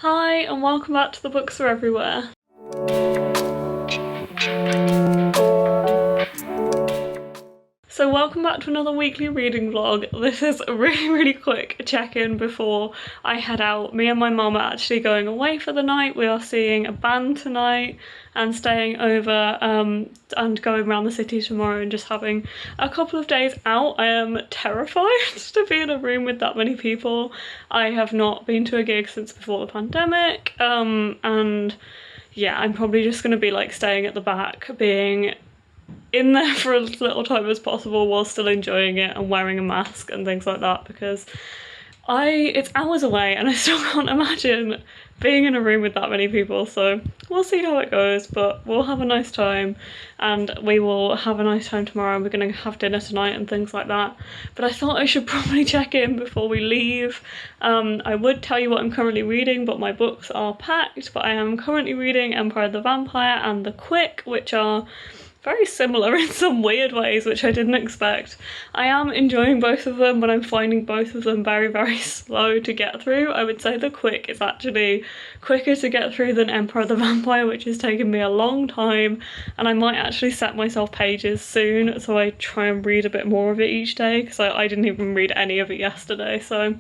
Hi and welcome back to The Books Are Everywhere. So welcome back to another weekly reading vlog. This is a really quick check-in before I head out. Me and my mum are actually going away for the night. We are seeing a band tonight and staying over and going around the city tomorrow and just having a couple of days out. I am terrified to be in a room with that many people. I have not been to a gig since before the pandemic, and yeah, I'm probably just going to be like staying at the back, being in there for as little time as possible while still enjoying it and wearing a mask and things like that, because it's hours away and I still can't imagine being in a room with that many people. So we'll see how it goes, but we'll have a nice time and we will have a nice time tomorrow, and we're going to have dinner tonight and things like that. But I thought I should probably check in before we leave. I would tell you what I'm currently reading, but my books are packed. But I am currently reading Empire the Vampire and The Quick, which are very similar in some weird ways, which I didn't expect. I am enjoying both of them, but I'm finding both of them very slow to get through. I would say The Quick is actually quicker to get through than Emperor the Vampire, which has taken me a long time, and I might actually set myself pages soon so I try and read a bit more of it each day, because I didn't even read any of it yesterday, so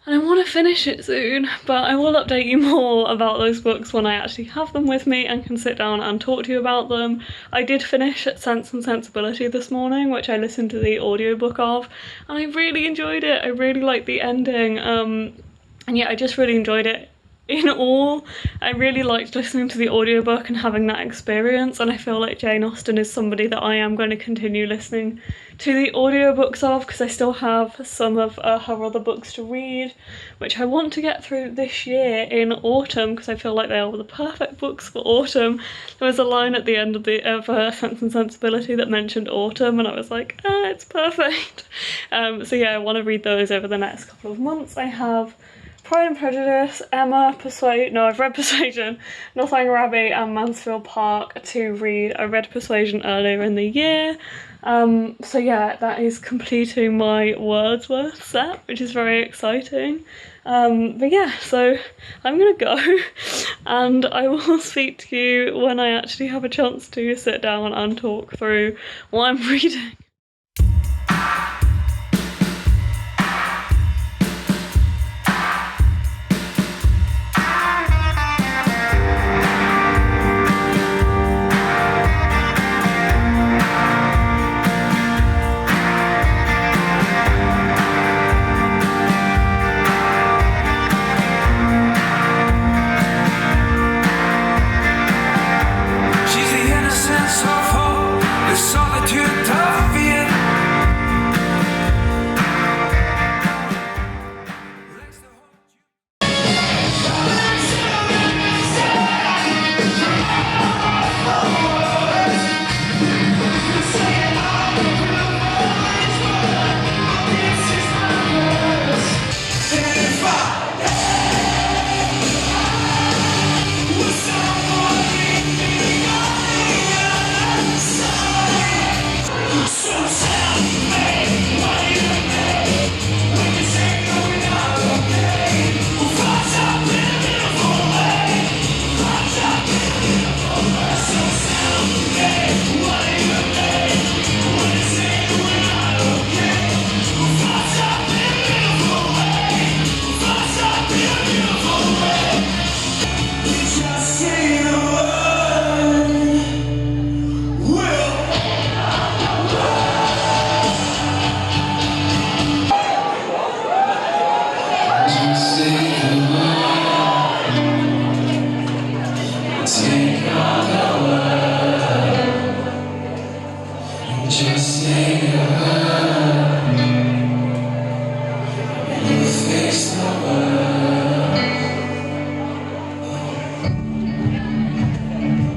and I want to finish it soon. But I will update you more about those books when I actually have them with me and can sit down and talk to you about them. I did finish Sense and Sensibility this morning, which I listened to the audiobook of, and I really enjoyed it. I really liked the ending, and yeah, I just really enjoyed it in all. I really liked listening to the audiobook and having that experience, and I feel like Jane Austen is somebody that I am going to continue listening to the audiobooks of, because I still have some of her other books to read, which I want to get through this year in autumn, because I feel like they are the perfect books for autumn. There was a line at the end of Sense and Sensibility that mentioned autumn, and I was like, it's perfect. So yeah, I want to read those over the next couple of months. I have Pride and Prejudice, Emma, I've read Persuasion, Northanger Abbey and Mansfield Park to read. I read Persuasion earlier in the year. So yeah, that is completing my Wordsworth set, which is very exciting. But yeah, so I'm gonna go and I will speak to you when I actually have a chance to sit down and talk through what I'm reading.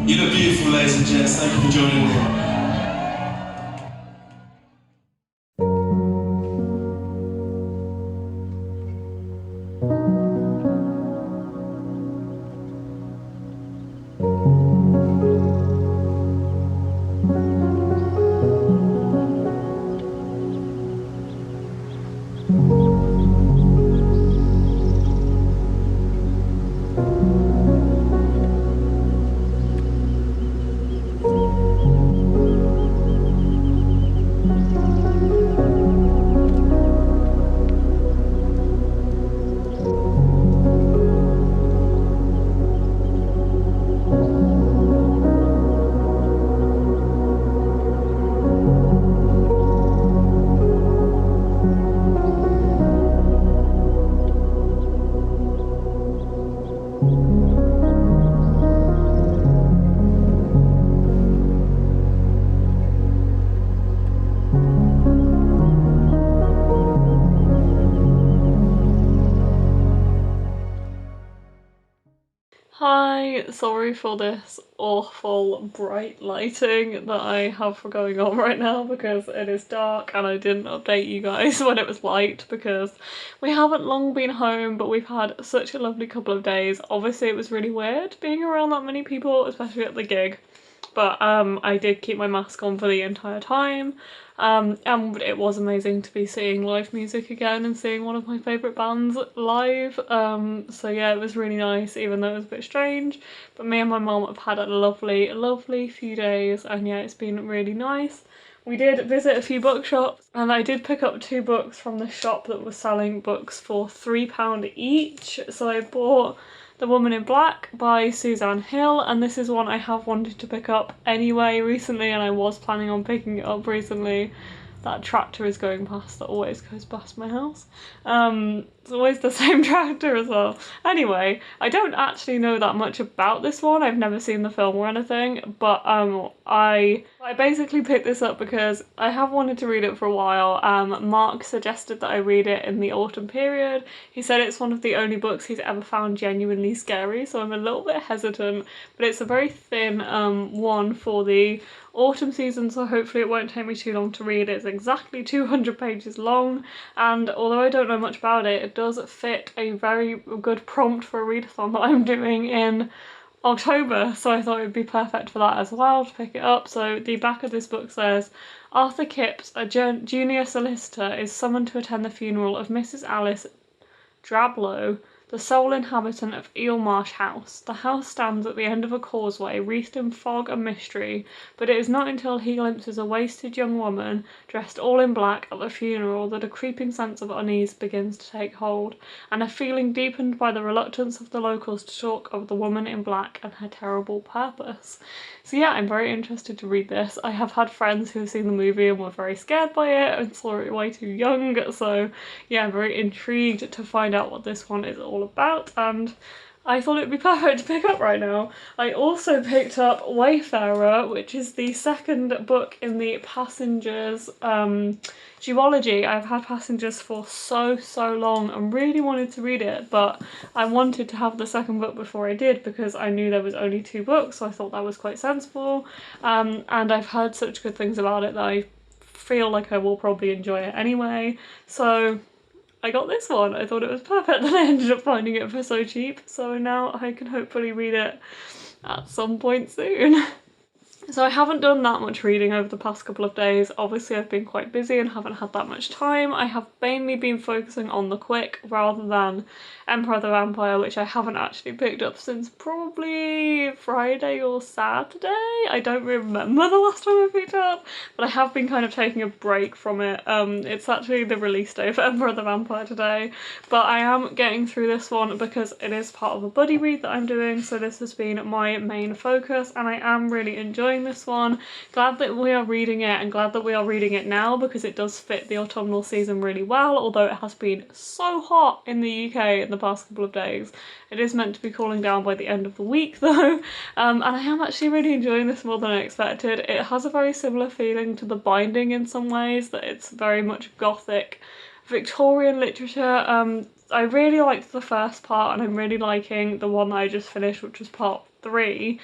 You look beautiful, ladies and gents. Thank you for joining me. Hi, sorry for this awful bright lighting that I have going on right now because it is dark and I didn't update you guys when it was light because we haven't long been home, but we've had such a lovely couple of days. Obviously it was really weird being around that many people, especially at the gig, but I did keep my mask on for the entire time. And it was amazing to be seeing live music again and seeing one of my favourite bands live. So yeah, it was really nice, even though it was a bit strange. But me and my mum have had a lovely, lovely few days, and yeah, it's been really nice. We did visit a few bookshops, and I did pick up 2 books from the shop that was selling books for £3 each. So I bought The Woman in Black by Suzanne Hill, and this is one I have wanted to pick up anyway recently, and I was planning on picking it up recently. That tractor is going past, that always goes past my house. It's always the same tractor as well. Anyway, I don't actually know that much about this one. I've never seen the film or anything, but I basically picked this up because I have wanted to read it for a while. Mark suggested that I read it in the autumn period. He said it's one of the only books he's ever found genuinely scary, so I'm a little bit hesitant, but it's a very thin one for the autumn season, so hopefully it won't take me too long to read. It's exactly 200 pages long, and although I don't know much about it, it does fit a very good prompt for a readathon that I'm doing in October, so I thought it would be perfect for that as well, to pick it up. So the back of this book says, Arthur Kipps, a junior solicitor, is summoned to attend the funeral of Mrs. Alice Drablow, the sole inhabitant of Eelmarsh House. The house stands at the end of a causeway, wreathed in fog and mystery, but it is not until he glimpses a wasted young woman, dressed all in black, at the funeral that a creeping sense of unease begins to take hold, and a feeling deepened by the reluctance of the locals to talk of the woman in black and her terrible purpose. So yeah, I'm very interested to read this. I have had friends who have seen the movie and were very scared by it and saw it way too young, so yeah, I'm very intrigued to find out what this one is all about, and I thought it'd be perfect to pick up right now. I also picked up Wayfarer, which is the second book in the Passengers duology. I've had Passengers for so long and really wanted to read it, but I wanted to have the second book before I did because I knew there was only 2 books, so I thought that was quite sensible. And I've heard such good things about it that I feel like I will probably enjoy it anyway. So I got this one. I thought it was perfect, and I ended up finding it for so cheap, so now I can hopefully read it at some point soon. So I haven't done that much reading over the past couple of days. Obviously I've been quite busy and haven't had that much time. I have mainly been focusing on The Quick rather than Emperor of the Vampire, which I haven't actually picked up since probably Friday or Saturday. I don't remember the last time I picked it up, but I have been kind of taking a break from it. It's actually the release day for Emperor of the Vampire today, but I am getting through this one because it is part of a buddy read that I'm doing, so this has been my main focus and I am really enjoying this one. Glad that we are reading it, and glad that we are reading it now because it does fit the autumnal season really well, although it has been so hot in the UK in the past couple of days. It is meant to be cooling down by the end of the week though, and I am actually really enjoying this more than I expected. It has a very similar feeling to The Binding in some ways, that it's very much gothic Victorian literature. I really liked the first part and I'm really liking the one that I just finished, which was part 3.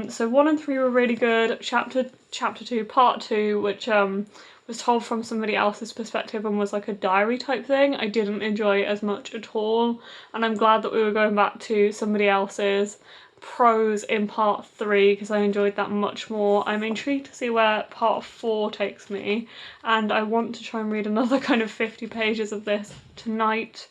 So 1 and 3 were really good. Chapter 2, part 2, which was told from somebody else's perspective and was like a diary type thing, I didn't enjoy as much at all, and I'm glad that we were going back to somebody else's prose in part 3 because I enjoyed that much more. I'm intrigued to see where part 4 takes me, and I want to try and read another kind of 50 pages of this tonight.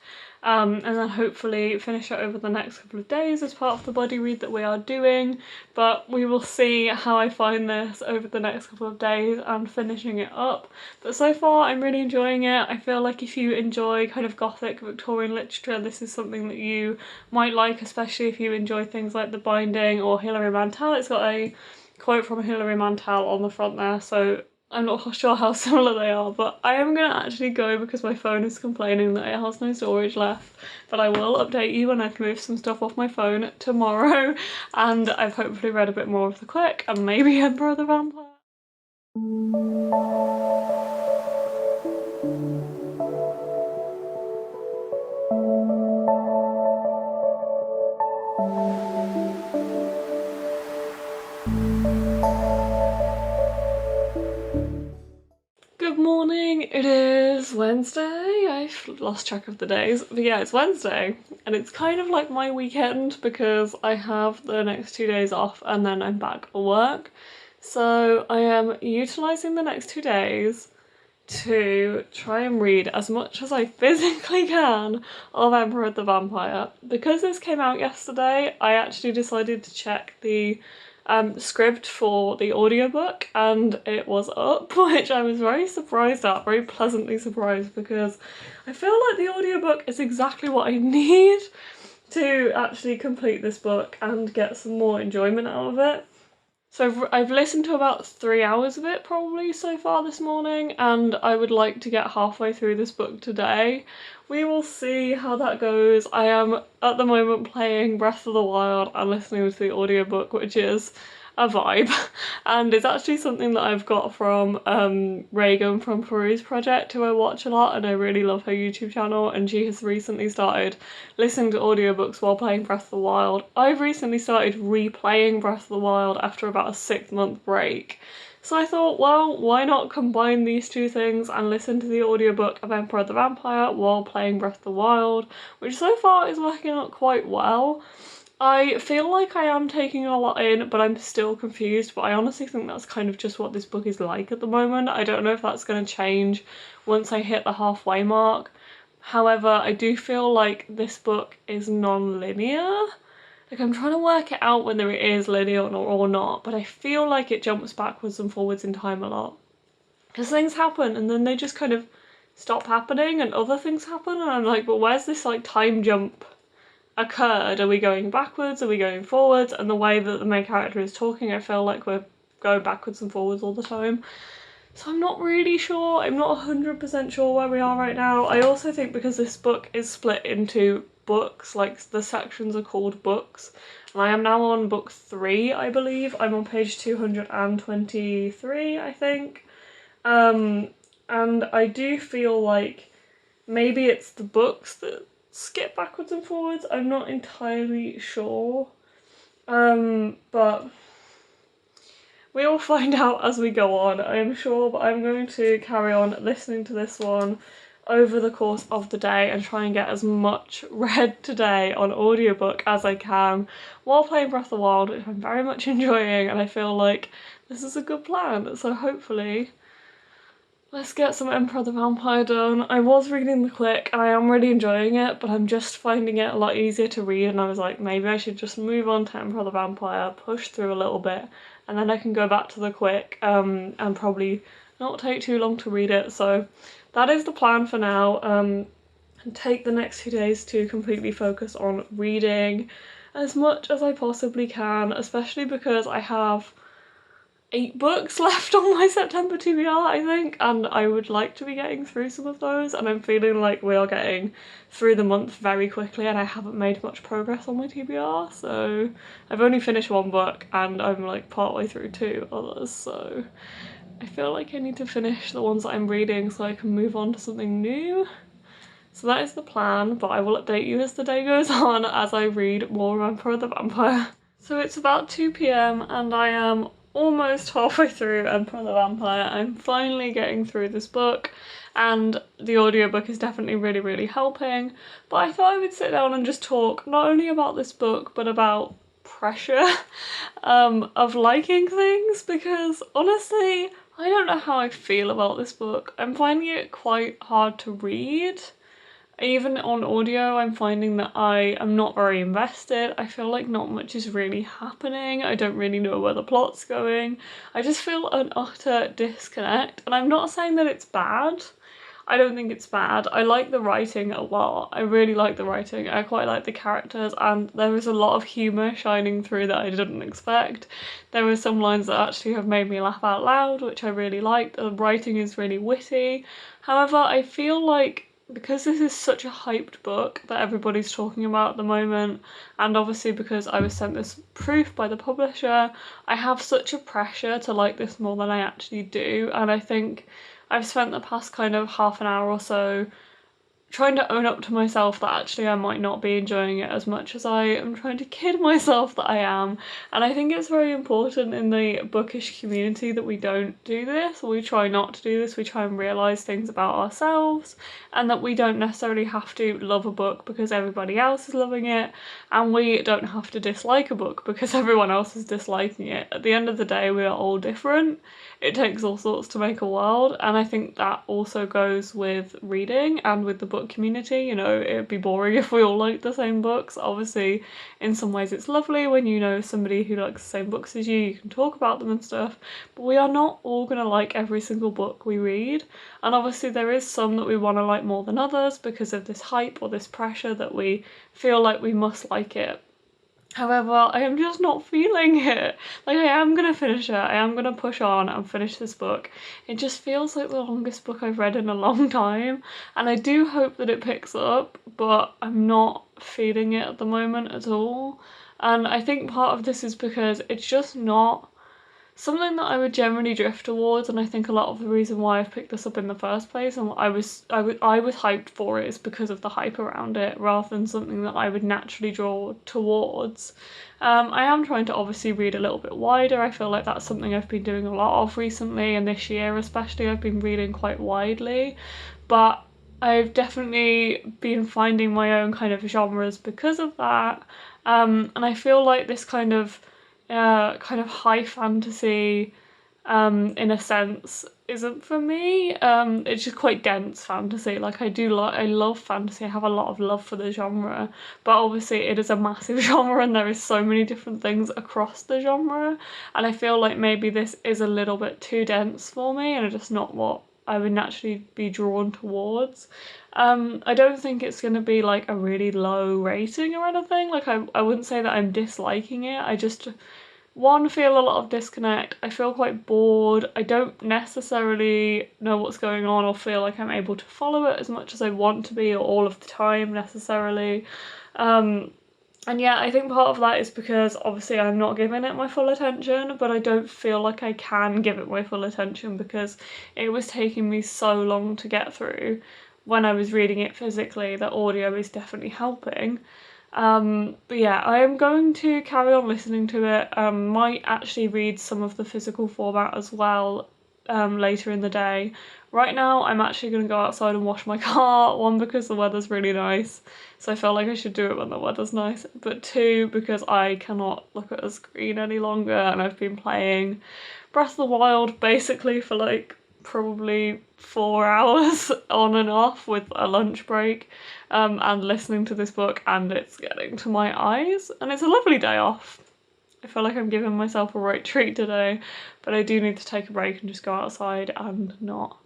And then hopefully finish it over the next couple of days as part of the buddy read that we are doing, but we will see how I find this over the next couple of days and finishing it up. But so far I'm really enjoying it. I feel like if you enjoy kind of gothic Victorian literature, this is something that you might like, especially if you enjoy things like The Binding or Hilary Mantel. It's got a quote from Hilary Mantel on the front there, so I'm not sure how similar they are, but I am going to actually go because my phone is complaining that it has no storage left. But I will update you when I've moved some stuff off my phone tomorrow, and I've hopefully read a bit more of The Quick and maybe Emperor the Vampire. Good morning, it is Wednesday. I've lost track of the days, but yeah, it's Wednesday and it's kind of like my weekend because I have the next 2 days off and then I'm back at work. So I am utilising the next 2 days to try and read as much as I physically can of Emperor the Vampire. Because this came out yesterday, I actually decided to check the script for the audiobook and it was up, which I was very surprised at, very pleasantly surprised, because I feel like the audiobook is exactly what I need to actually complete this book and get some more enjoyment out of it. So I've listened to about 3 hours of it probably so far this morning, and I would like to get halfway through this book today. We will see how that goes. I am at the moment playing Breath of the Wild and listening to the audiobook, which is a vibe, and it's actually something that I've got from Reagan from Peru's Project, who I watch a lot and I really love her YouTube channel, and she has recently started listening to audiobooks while playing Breath of the Wild. I've recently started replaying Breath of the Wild after about a 6-month break. So I thought, well, why not combine these two things and listen to the audiobook of Emperor the Vampire while playing Breath of the Wild, which so far is working out quite well. I feel like I am taking a lot in, but I'm still confused, but I honestly think that's kind of just what this book is like at the moment. I don't know if that's going to change once I hit the halfway mark. However, I do feel like this book is non-linear. Like, I'm trying to work it out whether it is linear or not, but I feel like it jumps backwards and forwards in time a lot. Because things happen and then they just kind of stop happening and other things happen, and I'm like, but where's this like time jump occurred? Are we going backwards? Are we going forwards? And the way that the main character is talking, I feel like we're going backwards and forwards all the time. So I'm not really sure. I'm not 100% sure where we are right now. I also think because this book is split into books, like the sections are called books, and I am now on book 3, I believe. I'm on page 223, I think. And I do feel like maybe it's the books that skip backwards and forwards. I'm not entirely sure. But we will find out as we go on, I am sure, but I'm going to carry on listening to this one over the course of the day and try and get as much read today on audiobook as I can while playing Breath of the Wild, which I'm very much enjoying, and I feel like this is a good plan. So hopefully let's get some Emperor the Vampire done. I was reading The Quick and I am really enjoying it, but I'm just finding it a lot easier to read, and I was like, maybe I should just move on to Emperor the Vampire, push through a little bit, and then I can go back to The Quick and probably not take too long to read it. So that is the plan for now, and take the next 2 days to completely focus on reading as much as I possibly can, especially because I have 8 books left on my September TBR, I think, and I would like to be getting through some of those, and I'm feeling like we are getting through the month very quickly and I haven't made much progress on my TBR. So I've only finished 1 book and I'm like partway through 2 others, so I feel like I need to finish the ones that I'm reading so I can move on to something new. So that is the plan, but I will update you as the day goes on as I read more Emperor the Vampire. So it's about 2 PM and I am almost halfway through Emperor the Vampire. I'm finally getting through this book and the audiobook is definitely really helping, but I thought I would sit down and just talk not only about this book but about pressure of liking things, because honestly I don't know how I feel about this book. I'm finding it quite hard to read. Even on audio, I'm finding that I am not very invested. I feel like not much is really happening. I don't really know where the plot's going. I just feel an utter disconnect, and I'm not saying that it's bad. I don't think it's bad. I like the writing a lot. I really like the writing. I quite like the characters, and there is a lot of humour shining through that I didn't expect. There were some lines that actually have made me laugh out loud, which I really liked. The writing is really witty. However, I feel like because this is such a hyped book that everybody's talking about at the moment, and obviously because I was sent this proof by the publisher, I have such a pressure to like this more than I actually do, and I think I've spent the past kind of half an hour or so trying to own up to myself that actually I might not be enjoying it as much as I am trying to kid myself that I am. And I think it's very important in the bookish community that we don't do this, or we try not to do this. We try and realise things about ourselves, and that we don't necessarily have to love a book because everybody else is loving it, and we don't have to dislike a book because everyone else is disliking it. At the end of the day, we are all different. It takes all sorts to make a world, and I think that also goes with reading and with the book community. You know, it would be boring if we all liked the same books. Obviously, in some ways it's lovely when you know somebody who likes the same books as you can talk about them and stuff, but we are not all going to like every single book we read, and obviously there is some that we want to like more than others because of this hype or this pressure that we feel like we must like it. However, I am just not feeling it. Like, I am gonna finish it. I am gonna push on and finish this book. It just feels like the longest book I've read in a long time, and I do hope that it picks up, but I'm not feeling it at the moment at all. And I think part of this is because it's just not something that I would generally drift towards, and I think a lot of the reason why I've picked this up in the first place and I was hyped for it is because of the hype around it, rather than something that I would naturally draw towards. I am trying to obviously read a little bit wider. I feel like that's something I've been doing a lot of recently, and this year especially I've been reading quite widely, but I've definitely been finding my own kind of genres because of that, and I feel like this kind of high fantasy in a sense isn't for me. It's just quite dense fantasy. Like, I love fantasy. I have a lot of love for the genre, but obviously it is a massive genre and there is so many different things across the genre, and I feel like maybe this is a little bit too dense for me and it's just not what I would naturally be drawn towards. I don't think it's going to be like a really low rating or anything. Like, I wouldn't say that I'm disliking it. I just, one, feel a lot of disconnect. I feel quite bored. I don't necessarily know what's going on or feel like I'm able to follow it as much as I want to be, or all of the time necessarily. And yeah, I think part of that is because obviously I'm not giving it my full attention, but I don't feel like I can give it my full attention because it was taking me so long to get through when I was reading it physically. That audio is definitely helping. But yeah, I am going to carry on listening to it. Might actually read some of the physical format as well later in the day. Right now I'm actually going to go outside and wash my car, one because the weather's really nice, so I feel like I should do it when the weather's nice, but two, because I cannot look at a screen any longer, and I've been playing Breath of the Wild basically for like probably 4 hours on and off with a lunch break, and listening to this book, and it's getting to my eyes, and it's a lovely day off. I feel like I'm giving myself a right treat today, but I do need to take a break and just go outside and not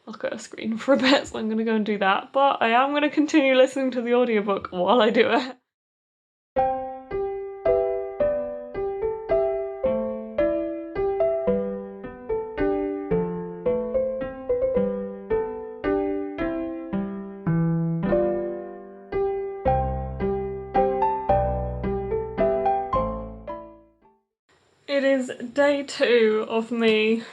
look at a screen for a bit, so I'm going to go and do that. But I am going to continue listening to the audiobook while I do it. It is day 2 of me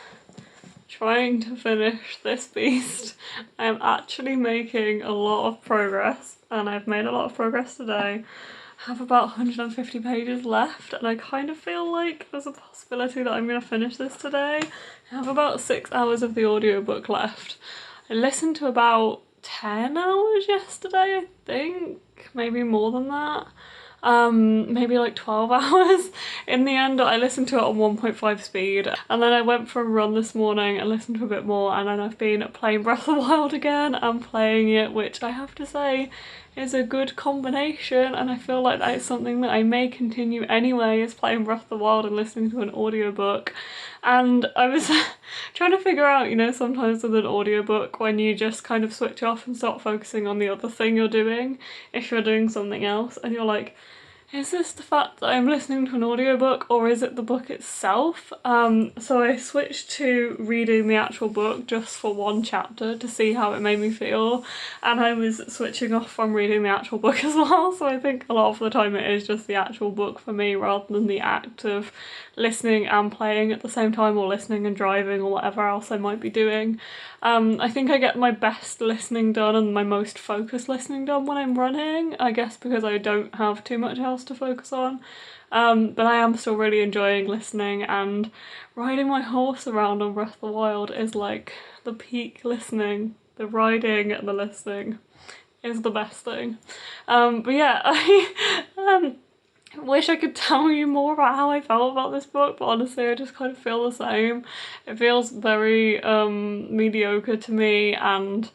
trying to finish this beast. I am actually making a lot of progress, and I've made a lot of progress today. I have about 150 pages left, and I kind of feel like there's a possibility that I'm going to finish this today. I have about 6 hours of the audiobook left. I listened to about 10 hours yesterday, I think, maybe more than that. Maybe like 12 hours. In the end, I listened to it on 1.5 speed, and then I went for a run this morning and listened to a bit more, and then I've been playing Breath of the Wild again and playing it, which I have to say is a good combination, and I feel like that is something that I may continue anyway, is playing Breath of the Wild and listening to an audiobook. And I was trying to figure out, you know, sometimes with an audiobook when you just kind of switch off and start focusing on the other thing you're doing, if you're doing something else, and you're like, is this the fact that I'm listening to an audiobook or is it the book itself? So I switched to reading the actual book just for one chapter to see how it made me feel, and I was switching off from reading the actual book as well, so I think a lot of the time it is just the actual book for me rather than the act of listening and playing at the same time, or listening and driving or whatever else I might be doing. I think I get my best listening done and my most focused listening done when I'm running, I guess because I don't have too much else to focus on. But I am still really enjoying listening, and riding my horse around on Breath of the Wild is like the peak listening. The riding and the listening is the best thing. But yeah, I wish I could tell you more about how I felt about this book, but honestly I just kind of feel the same. It feels very mediocre to me, and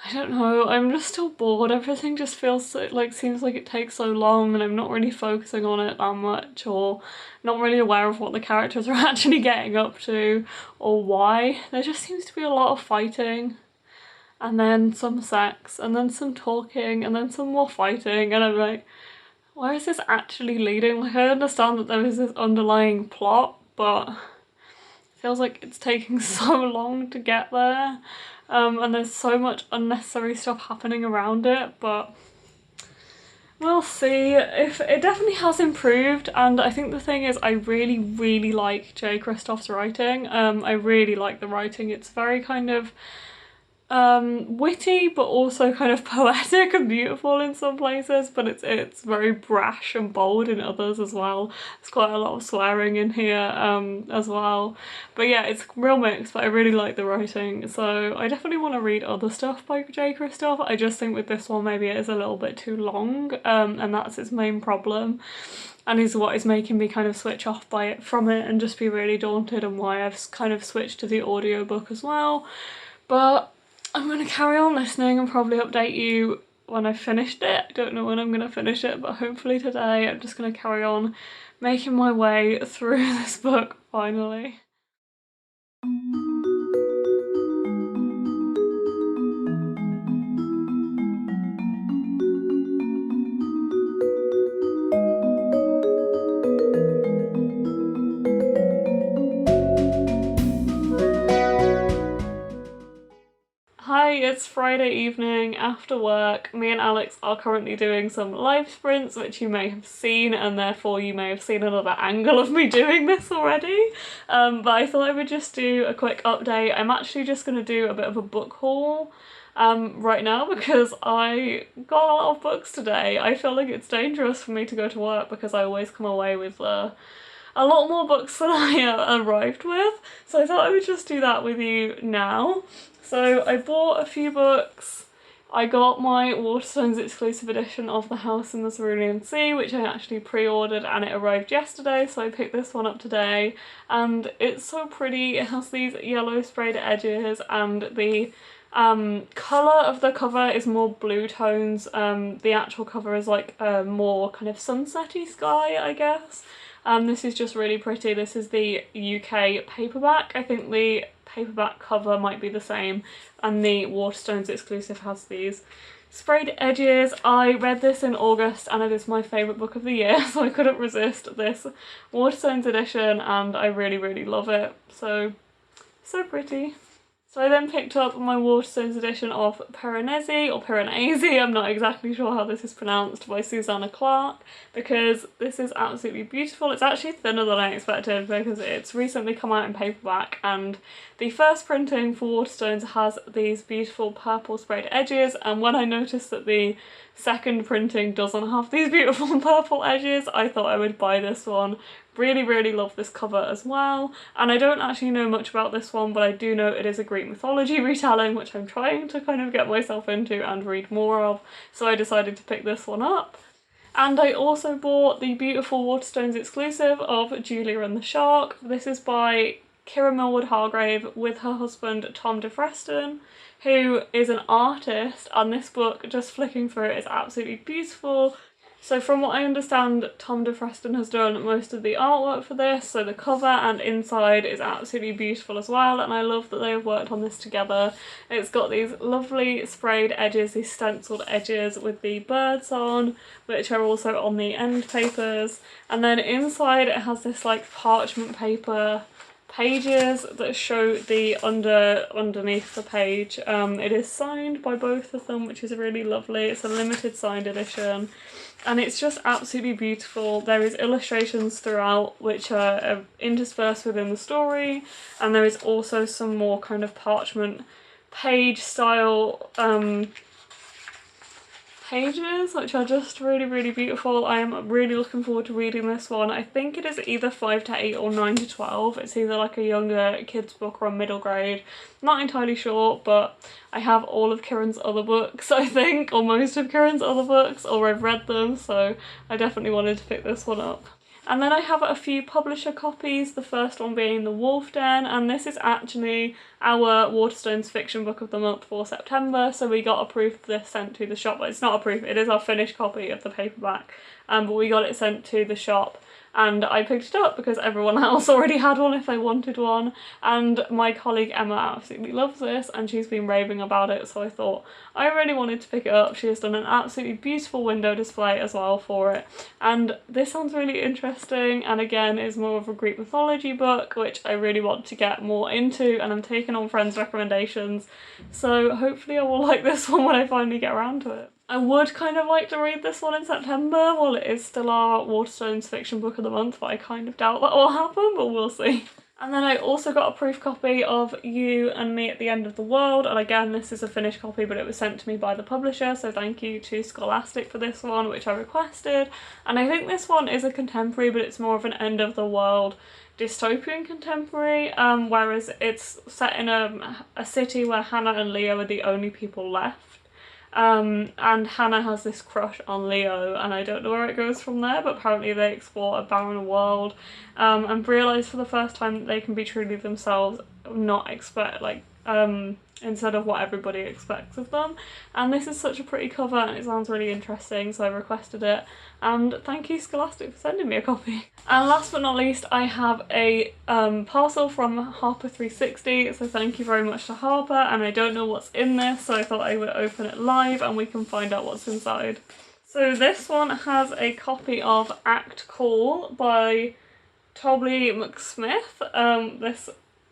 I don't know, I'm just still bored. Everything just feels so, like, seems like it takes so long, and I'm not really focusing on it that much, or not really aware of what the characters are actually getting up to or why. There just seems to be a lot of fighting, and then some sex, and then some talking, and then some more fighting, and I'm like, where is this actually leading? Like, I understand that there is this underlying plot, but it feels like it's taking so long to get there, and there's so much unnecessary stuff happening around it, but we'll see. If it definitely has improved, and I think the thing is I really like J. Kristoff's writing. I really like the writing. It's very kind of witty, but also kind of poetic and beautiful in some places, but it's very brash and bold in others as well. There's quite a lot of swearing in here as well, but yeah, it's real mixed, but I really like the writing, so I definitely want to read other stuff by J. Kristoff. I just think with this one maybe it is a little bit too long, and that's its main problem, and is what is making me kind of switch off from it and just be really daunted, and why I've kind of switched to the audiobook as well. But I'm going to carry on listening and probably update you when I've finished it. I don't know when I'm going to finish it, but hopefully today. I'm just going to carry on making my way through this book finally. Hi, it's Friday evening after work. Me and Alex are currently doing some live sprints, which you may have seen, and therefore you may have seen another angle of me doing this already. But I thought I would just do a quick update. I'm actually just going to do a bit of a book haul right now because I got a lot of books today. I feel like it's dangerous for me to go to work because I always come away with a lot more books than I arrived with. So I thought I would just do that with you now. So I bought a few books. I got my Waterstones exclusive edition of The House in the Cerulean Sea, which I actually pre-ordered, and it arrived yesterday, so I picked this one up today. And it's so pretty. It has these yellow sprayed edges, and the colour of the cover is more blue tones. The actual cover is like a more kind of sunsetty sky, I guess. This is just really pretty. This is the UK paperback. I think the paperback cover might be the same, and the Waterstones exclusive has these sprayed edges. I read this in August and it is my favourite book of the year, so I couldn't resist this Waterstones edition, and I really love it. So pretty. So I then picked up my Waterstones edition of Piranesi, or Piranesi, I'm not exactly sure how this is pronounced, by Suzanne Clark, because this is absolutely beautiful. It's actually thinner than I expected because it's recently come out in paperback, and the first printing for Waterstones has these beautiful purple sprayed edges, and when I noticed that the second printing doesn't have these beautiful purple edges, I thought I would buy this one. Really love this cover as well, and I don't actually know much about this one, but I do know it is a Greek mythology retelling, which I'm trying to kind of get myself into and read more of, so I decided to pick this one up. And I also bought the beautiful Waterstones exclusive of Julia and the Shark. This is by Kira Millwood Hargrave with her husband Tom DeFreston, who is an artist, and this book, just flicking through it, is absolutely beautiful. So from what I understand, Tom DeFreston has done most of the artwork for this, so the cover and inside is absolutely beautiful as well, and I love that they have worked on this together. It's got these lovely sprayed edges, these stenciled edges with the birds on, which are also on the end papers, and then inside it has this like parchment paper pages that show the underneath the page. It is signed by both of them, which is really lovely. It's a limited signed edition and it's just absolutely beautiful. There is illustrations throughout which are interspersed within the story, and there is also some more kind of parchment page style pages which are just really beautiful. I am really looking forward to reading this one. I think it is either 5 to 8 or 9 to 12. It's either like a younger kids book or a middle grade. Not entirely sure, but I have all of Kieran's other books, I think, or most of Kieran's other books, or I've read them, so I definitely wanted to pick this one up. And then I have a few publisher copies, the first one being The Wolf Den, and this is actually our Waterstones fiction book of the month for September, so we got a proof of this sent to the shop. Well, it's not a proof, it is our finished copy of the paperback, but we got it sent to the shop and I picked it up because everyone else already had one if they wanted one, and my colleague Emma absolutely loves this and she's been raving about it, so I thought I really wanted to pick it up. She has done an absolutely beautiful window display as well for it, and this sounds really interesting, and again is more of a Greek mythology book which I really want to get more into, and I'm taking on friends' recommendations, so hopefully I will like this one when I finally get around to it. I would kind of like to read this one in September while it is still our Waterstones fiction book of the month, but I kind of doubt that will happen, but we'll see. And then I also got a proof copy of You and Me at the End of the World, and again this is a finished copy but it was sent to me by the publisher, so thank you to Scholastic for this one, which I requested. And I think this one is a contemporary, but it's more of an end of the world dystopian contemporary, whereas it's set in a city where Hannah and Leo are the only people left. And Hannah has this crush on Leo, and I don't know where it goes from there, but apparently they explore a barren world and realise for the first time that they can be truly themselves, not expect instead of what everybody expects of them. And this is such a pretty cover and it sounds really interesting, so I requested it, and thank you Scholastic for sending me a copy. And last but not least, I have a parcel from Harper 360, so thank you very much to Harper, and I don't know what's in this, so I thought I would open it live and we can find out what's inside. So this one has a copy of Act Call by Tobley McSmith. This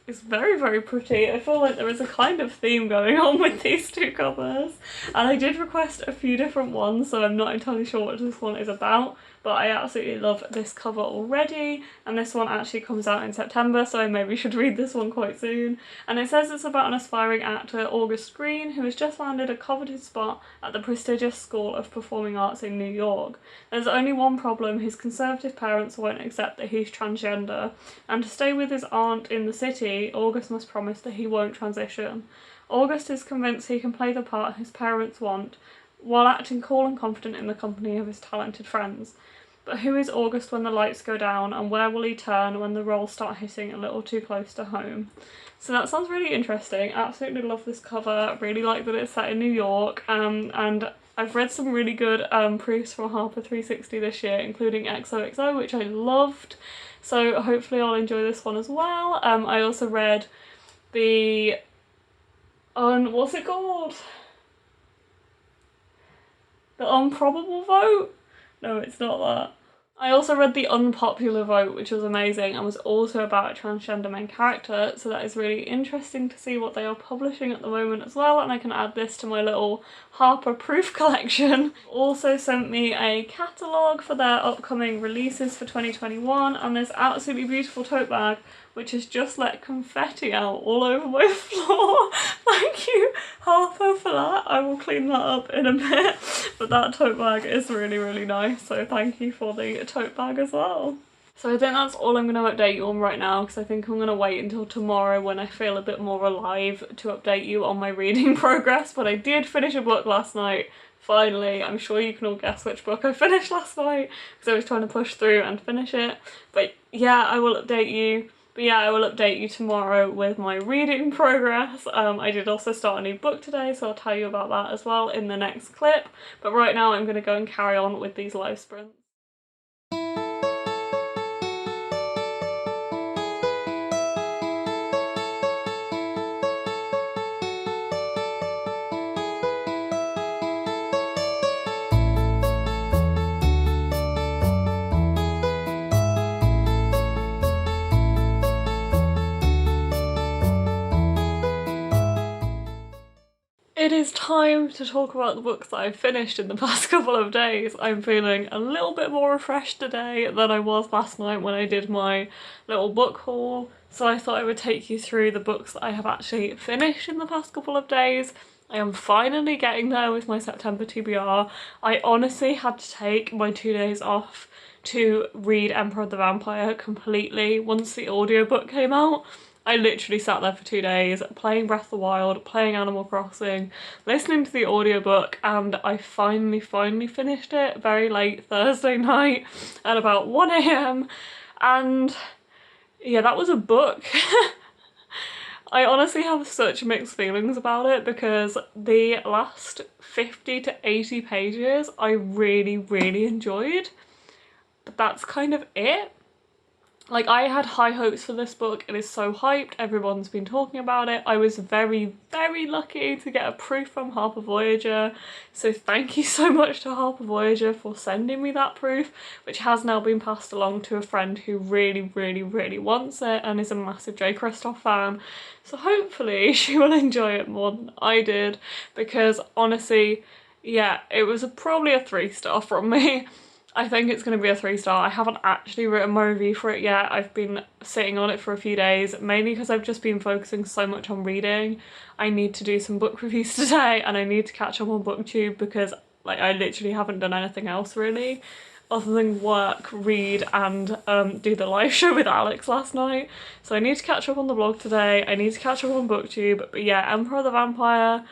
is very pretty. I feel like there is a kind of theme going on with these two covers, and I did request a few different ones, so I'm not entirely sure what this one is about, but I absolutely love this cover already, and this one actually comes out in September, so I maybe should read this one quite soon. And it says it's about an aspiring actor, August Green, who has just landed a coveted spot at the prestigious School of Performing Arts in New York. There's only one problem: his conservative parents won't accept that he's transgender, and to stay with his aunt in the city, August must promise that he won't transition. August is convinced he can play the part his parents want, while acting cool and confident in the company of his talented friends. But who is August when the lights go down, and where will he turn when the roles start hitting a little too close to home? So that sounds really interesting. Absolutely love this cover, really like that it's set in New York, and I've read some really good proofs from Harper 360 this year, including XOXO, which I loved, so hopefully I'll enjoy this one as well. I also read the what's it called? The Unprobable Vote? No, it's not that. I also read The Unpopular Vote, which was amazing and was also about a transgender main character, so that is really interesting to see what they are publishing at the moment as well, and I can add this to my little Harper proof collection. Also sent me a catalogue for their upcoming releases for 2021, and this absolutely beautiful tote bag which has just let confetti out all over my floor. Thank you Harper for that. I will clean that up in a bit, but that tote bag is really nice, so thank you for the tote bag as well. So I think that's all I'm going to update you on right now, because I think I'm going to wait until tomorrow when I feel a bit more alive to update you on my reading progress. But I did finish a book last night, finally. I'm sure you can all guess which book I finished last night, because I was trying to push through and finish it. But yeah, I will update you But yeah, I will update you tomorrow with my reading progress. I did also start a new book today, so I'll tell you about that as well in the next clip. But right now I'm going to go and carry on with these live sprints. It is time to talk about the books that I've finished in the past couple of days. I'm feeling a little bit more refreshed today than I was last night when I did my little book haul. So I thought I would take you through the books that I have actually finished in the past couple of days. I am finally getting there with my September TBR. I honestly had to take my 2 days off to read Emperor of the Vampire completely once the audiobook came out. I literally sat there for 2 days playing Breath of the Wild, playing Animal Crossing, listening to the audiobook, and I finally finished it very late Thursday night at about 1 AM. And yeah, that was a book. I honestly have such mixed feelings about it because the last 50 to 80 pages I really enjoyed, but that's kind of it. Like, I had high hopes for this book. It is so hyped, everyone's been talking about it. I was very lucky to get a proof from Harper Voyager, so thank you so much to Harper Voyager for sending me that proof, which has now been passed along to a friend who really wants it and is a massive J. Kristoff fan. So hopefully she will enjoy it more than I did, because honestly, yeah, it was probably a 3-star from me. I think it's going to be a 3-star. I haven't actually written my review for it yet. I've been sitting on it for a few days, mainly because I've just been focusing so much on reading. I need to do some book reviews today, and I need to catch up on BookTube because like I literally haven't done anything else really other than work, read, and do the live show with Alex last night. So I need to catch up on the blog today. I need to catch up on BookTube. But yeah, Emperor of the Vampire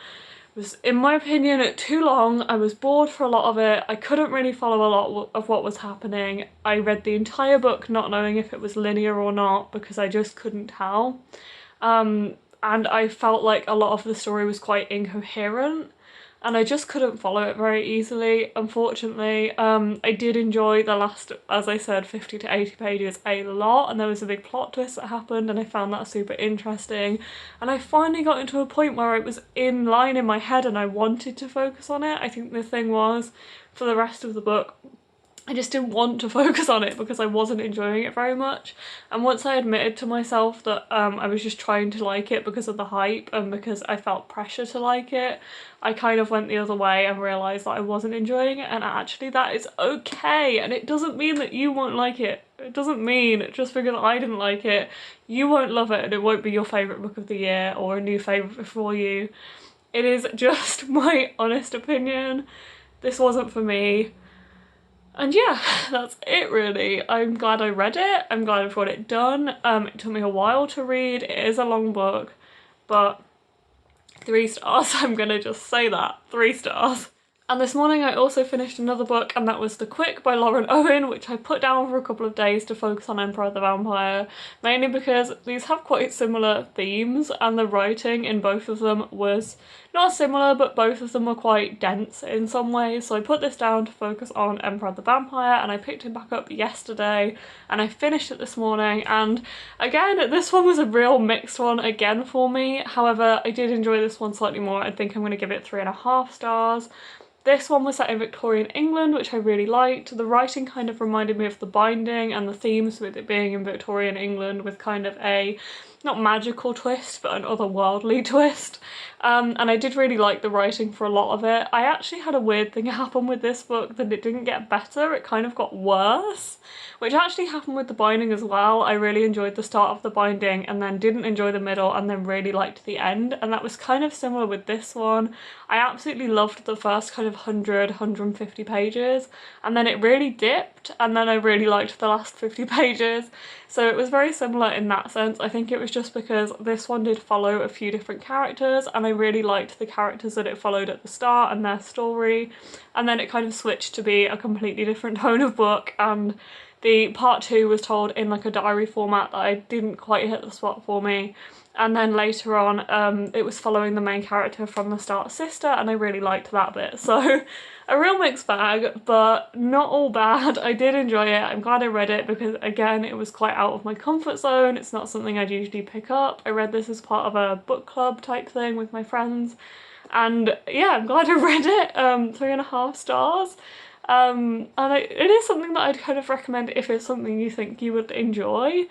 was, in my opinion, too long. I was bored for a lot of it. I couldn't really follow a lot of what was happening. I read the entire book not knowing if it was linear or not because I just couldn't tell. And I felt like a lot of the story was quite incoherent and I just couldn't follow it very easily, unfortunately. I did enjoy the last, as I said, 50 to 80 pages a lot, and there was a big plot twist that happened and I found that super interesting. And I finally got into a point where it was in line in my head and I wanted to focus on it. I think the thing was, for the rest of the book, I just didn't want to focus on it because I wasn't enjoying it very much. And once I admitted to myself that I was just trying to like it because of the hype and because I felt pressure to like it, I kind of went the other way and realised that I wasn't enjoying it, and actually that is okay. And it doesn't mean that you won't like it. It doesn't mean just because I didn't like it, you won't love it and it won't be your favourite book of the year or a new favourite for you. It is just my honest opinion. This wasn't for me. And yeah, that's it really. I'm glad I read it. I'm glad I've got it done. It took me a while to read. It is a long book, but 3 stars. I'm gonna just say that. 3 stars. And this morning I also finished another book, and that was The Quick by Lauren Owen, which I put down for a couple of days to focus on Emperor of the Vampire, mainly because these have quite similar themes and the writing in both of them was not similar, but both of them were quite dense in some ways. So I put this down to focus on Emperor of the Vampire, and I picked it back up yesterday and I finished it this morning. And again, this one was a real mixed one again for me. However, I did enjoy this one slightly more. I think I'm going to give it 3.5 stars. This one was set in Victorian England, which I really liked. The writing kind of reminded me of The Binding and the themes with it being in Victorian England with kind of a, not magical twist, but an otherworldly twist. And I did really like the writing for a lot of it. I actually had a weird thing happen with this book, that it didn't get better, it kind of got worse, which actually happened with The Binding as well. I really enjoyed the start of The Binding and then didn't enjoy the middle and then really liked the end, and that was kind of similar with this one. I absolutely loved the first kind of 100, 150 pages, and then it really dipped, and then I really liked the last 50 pages. So it was very similar in that sense. I think it was just because this one did follow a few different characters, and I really liked the characters that it followed at the start and their story, and then it kind of switched to be a completely different tone of book, and The part 2 was told in like a diary format that I didn't quite hit the spot for me. And then later on, it was following the main character from the start, sister, and I really liked that bit. So a real mixed bag, but not all bad. I did enjoy it. I'm glad I read it because, again, it was quite out of my comfort zone. It's not something I'd usually pick up. I read this as part of a book club type thing with my friends. And yeah, I'm glad I read it. 3.5 stars. It is something that I'd kind of recommend if it's something you think you would enjoy.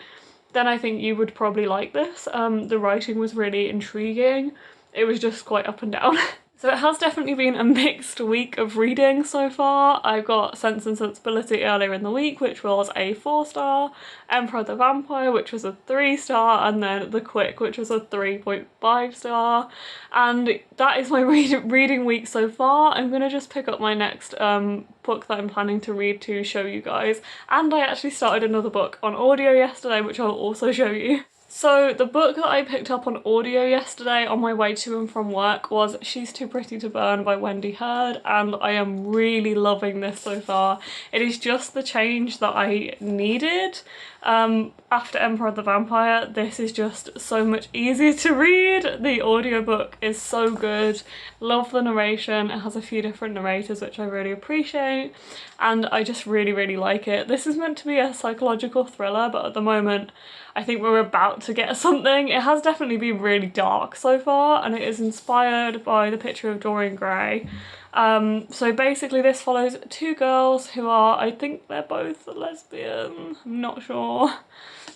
Then I think you would probably like this. The writing was really intriguing. It was just quite up and down. So it has definitely been a mixed week of reading so far. I got Sense and Sensibility earlier in the week, which was a 4-star, Emperor the Vampire, which was a 3-star, and then The Quick, which was a 3.5-star. And that is my reading week so far. I'm gonna just pick up my next book that I'm planning to read to show you guys. And I actually started another book on audio yesterday, which I'll also show you. So the book that I picked up on audio yesterday on my way to and from work was She's Too Pretty to Burn by Wendy Hurd, and I am really loving this so far. It is just the change that I needed. After Emperor the Vampire, this is just so much easier to read. The audiobook is so good. Love the narration. It has a few different narrators, which I really appreciate, and I just really like it. This is meant to be a psychological thriller, but at the moment I think we're about to get something. It has definitely been really dark so far, and it is inspired by The Picture of Dorian Gray. So basically this follows 2 girls who are, I think they're both lesbian, I'm not sure.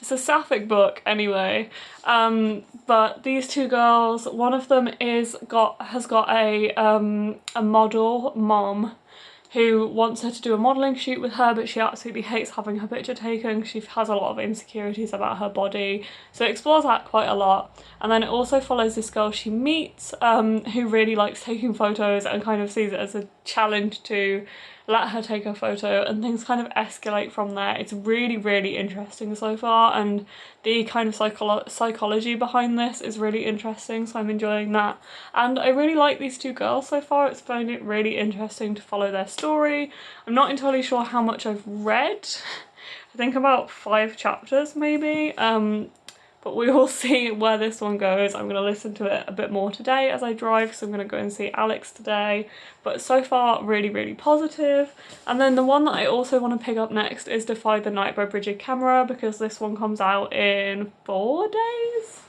It's a sapphic book anyway. But these 2 girls, one of them has got a model mom who wants her to do a modelling shoot with her, but she absolutely hates having her picture taken. She has a lot of insecurities about her body, so it explores that quite a lot. And then it also follows this girl she meets who really likes taking photos and kind of sees it as a challenge to let her take a photo, and things kind of escalate from there. It's really interesting so far, and the kind of psychology behind this is really interesting, so I'm enjoying that. And I really like these 2 girls so far. It's found it really interesting to follow their story. I'm not entirely sure how much I've read. I think about 5 chapters maybe. But we will see where this one goes. I'm going to listen to it a bit more today as I drive, so I'm going to go and see Alex today. But so far, really positive. And then the one that I also want to pick up next is Defy the Night by Bridget Camera, because this one comes out in 4 days?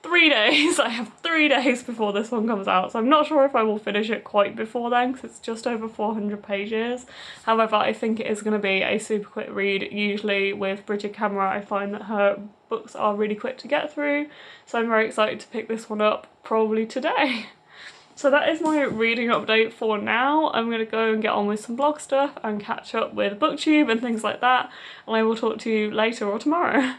3 days. I have 3 days before this one comes out, so I'm not sure if I will finish it quite before then because it's just over 400 pages. However, I think it is going to be a super quick read. Usually with Bridget Camera, I find that her books are really quick to get through, so I'm very excited to pick this one up probably today. So that is my reading update for now. I'm going to go and get on with some blog stuff and catch up with booktube and things like that, and I will talk to you later or tomorrow.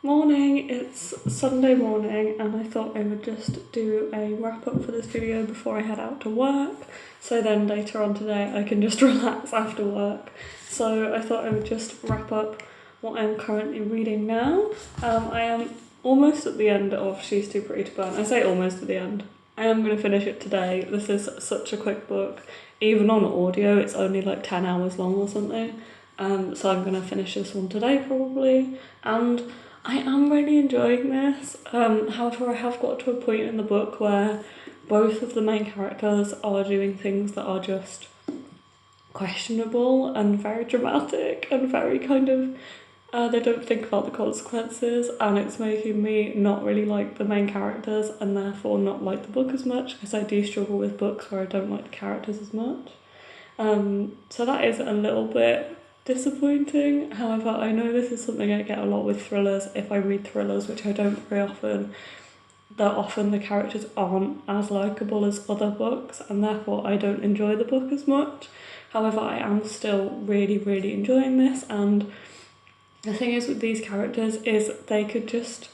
Morning, it's Sunday morning, and I thought I would just do a wrap up for this video before I head out to work, so then later on today I can just relax after work. So I thought I would just wrap up what I'm currently reading now. I am almost at the end of She's Too Pretty to Burn. I say almost at the end. I am going to finish it today. This is such a quick book. Even on audio it's only like 10 hours long or something. So I'm going to finish this one today probably, and I am really enjoying this. However, I have got to a point in the book where both of the main characters are doing things that are just questionable and very dramatic and very kind of, they don't think about the consequences, and it's making me not really like the main characters and therefore not like the book as much, because I do struggle with books where I don't like the characters as much. So that is a little bit disappointing. However, I know this is something I get a lot with thrillers. If I read thrillers, which I don't very often, that often the characters aren't as likeable as other books, and therefore I don't enjoy the book as much. However, I am still really enjoying this, and the thing is with these characters is they could just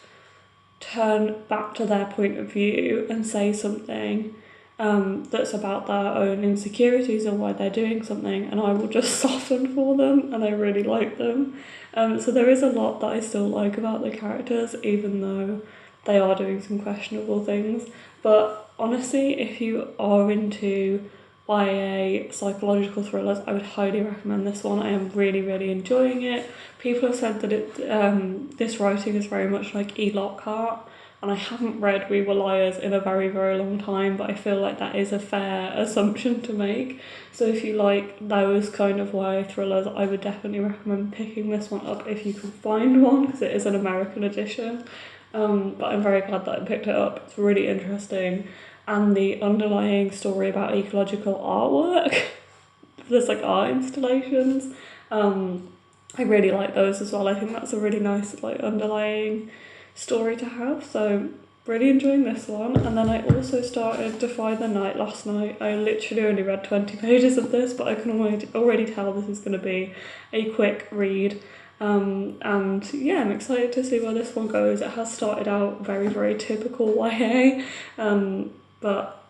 turn back to their point of view and say something that's about their own insecurities or why they're doing something, and I will just soften for them, and I really like them. So there is a lot that I still like about the characters, even though they are doing some questionable things. But honestly, if you are into YA psychological thrillers, I would highly recommend this one. I am really enjoying it. People have said that this writing is very much like E. Lockhart, and I haven't read We Were Liars in a very long time, but I feel like that is a fair assumption to make. So if you like those kind of YA thrillers, I would definitely recommend picking this one up if you can find one, because it is an American edition. But I'm very glad that I picked it up. It's really interesting, and the underlying story about ecological artwork, there's like art installations, I really like those as well. I think that's a really nice like underlying story to have, so really enjoying this one. And then I also started Defy the Night last night. I literally only read 20 pages of this, but I can already tell this is going to be a quick read. And yeah, I'm excited to see where this one goes. It has started out very typical YA, but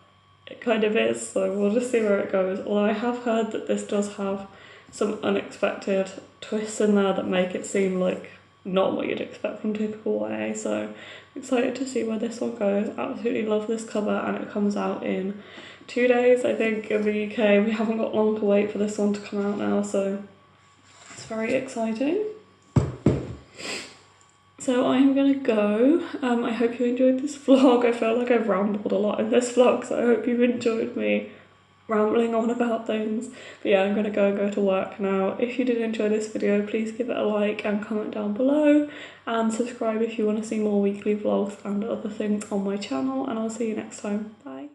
it kind of is, so we'll just see where it goes. Although I have heard that this does have some unexpected twists in there that make it seem like not what you'd expect from typical YA, so I'm excited to see where this one goes. Absolutely love this cover, and it comes out in 2 days, I think, in the UK. We haven't got long to wait for this one to come out now, so it's very exciting. So I'm gonna go. I hope you enjoyed this vlog. I feel like I've rambled a lot in this vlog, so I hope you've enjoyed me rambling on about things. But yeah, I'm gonna go to work now. If you did enjoy this video, please give it a like and comment down below, and subscribe if you want to see more weekly vlogs and other things on my channel, and I'll see you next time. Bye.